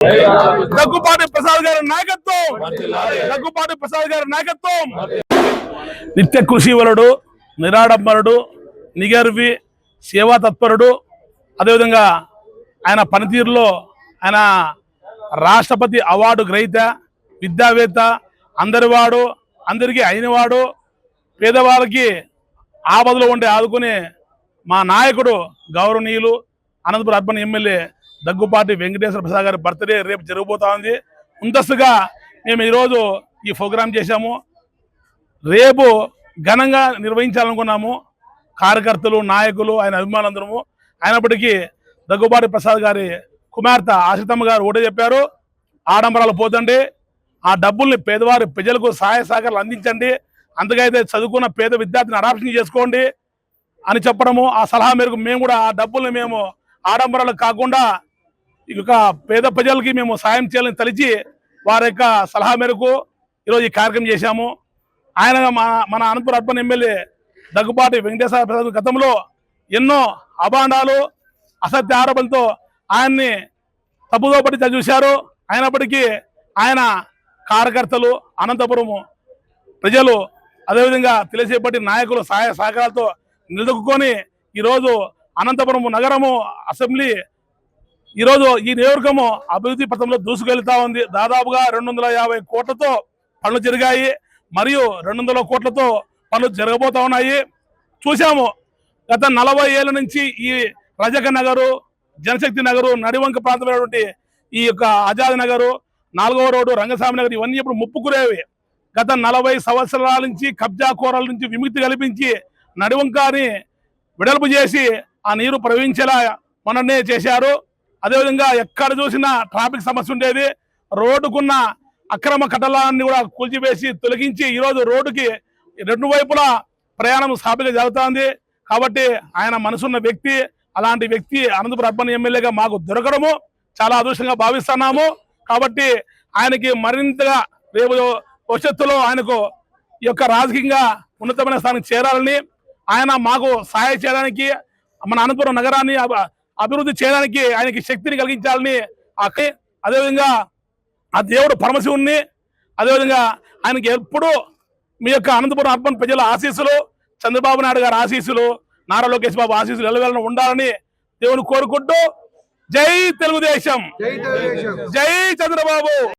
దగ్గుపాటి ప్రసాద్ గారి నాయకత్వం, దగ్గుపాటి ప్రసాద్ గారి నాయకత్వం. నిత్య కృషి వలుడు, నిరాడంబరుడు, నిగర్వి, సేవా తత్పరుడు. అదేవిధంగా ఆయన పనితీరులో ఆయన రాష్ట్రపతి అవార్డు గ్రహీత, విద్యావేత్త, అందరివాడు, అందరికీ అయినవాడు, పేదవాళ్ళకి ఆపదలో ఉండి ఆదుకునే మా నాయకుడు గౌరవనీయులు అనంతపురం అర్బన్ ఎమ్మెల్యే దగ్గుపాటి వెంకటేశ్వర ప్రసాద్ గారి బర్త్డే రేపు జరగబోతా ఉంది. ముందస్తుగా మేము ఈరోజు ఈ ప్రోగ్రాం చేశాము. రేపు ఘనంగా నిర్వహించాలనుకున్నాము. కార్యకర్తలు, నాయకులు, ఆయన అభిమానులందరము. అయినప్పటికీ దగ్గుపాటి ప్రసాద్ గారి కుమార్తె ఆశ్రితమ్మ గారు ఒకటే చెప్పారు, ఆడంబరాలు పోతండి, ఆ డబ్బుల్ని పేదవారి ప్రజలకు సహాయ సహకారాలు అందించండి, అందుకైతే చదువుకున్న పేద విద్యార్థిని అడాప్షన్ చేసుకోండి అని చెప్పడము. ఆ సలహా మేరకు మేము కూడా ఆ డబ్బుల్ని మేము ఆడంబరాలకు కాకుండా ఇక పేద ప్రజలకి మేము సాయం చేయాలని తలిచి వారి యొక్క సలహా మేరకు ఈరోజు ఈ కార్యక్రమం చేశాము. ఆయన మన అనంతపురం అర్బన్ ఎమ్మెల్యే దగ్గుపాటి వెంకటేశ్వర ప్రసాద్ గతంలో ఎన్నో అభాండాలు, అసత్య ఆరోపణలతో ఆయన్ని తప్పుదో పట్టి చూశారు. అయినప్పటికీ ఆయన కార్యకర్తలు, అనంతపురము ప్రజలు, అదేవిధంగా తెలిసేపట్టి నాయకులు సహాయ సహకారాలతో నిలదొక్కుని ఈరోజు అనంతపురం నగరము అసెంబ్లీ ఈరోజు ఈ నియోజకవర్గము అభివృద్ధి పథంలో దూసుకెళ్తా ఉంది. దాదాపుగా 250 కోట్లతో పనులు జరిగాయి, మరియు 200 కోట్లతో పనులు జరగబోతా ఉన్నాయి. చూసాము గత 40 ఏళ్ల నుంచి ఈ రజక నగరు, జనశక్తి నగరు, నడివంక ప్రాంతమైనటువంటి ఈ యొక్క ఆజాద్ నగరు, 4వ రోడ్డు, రంగస్వామి నగర్ ఇవన్నీ ఇప్పుడు ముప్పుకురేవి. గత 40 సంవత్సరాల నుంచి కబ్జా కోరల నుంచి విముక్తి కల్పించి నడివంకాని వెడల్పు చేసి ఆ నీరు ప్రవహించేలా మొన్ననే చేశారు. అదేవిధంగా ఎక్కడ చూసినా ట్రాఫిక్ సమస్య ఉండేది. రోడ్డుకున్న అక్రమ కట్టడాన్ని కూడా కూల్చివేసి తొలగించి ఈరోజు రోడ్డుకి 2 వైపులా ప్రయాణం సాఫీగా జరుగుతోంది. కాబట్టి ఆయన మనసున్న వ్యక్తి. అలాంటి వ్యక్తి అనంతపురం అర్బన్ ఎమ్మెల్యేగా మాకు దొరకడము చాలా అదృష్టంగా భావిస్తున్నాము. కాబట్టి ఆయనకి మరింతగా రేపు భవిష్యత్తులో ఆయనకు ఈ యొక్క రాజకీయంగా ఉన్నతమైన స్థానం చేరాలని, ఆయన మాకు సహాయం చేయడానికి, మన అనంతపురం నగరాన్ని అభివృద్ధి చేయడానికి ఆయనకి శక్తిని కలిగించాలని, అదేవిధంగా ఆ దేవుడు పరమశివుణ్ణి, అదేవిధంగా ఆయనకి ఎప్పుడూ మీ యొక్క అనంతపురం అర్బన్ ప్రజల ఆశీస్సులు, చంద్రబాబు నాయుడు గారి ఆశీస్సులు, నారా లోకేష్ బాబు ఆశీస్సులు ఎల్లవేళ ఉండాలని దేవుని కోరుకుంటూ జై తెలుగుదేశం, జై చంద్రబాబు.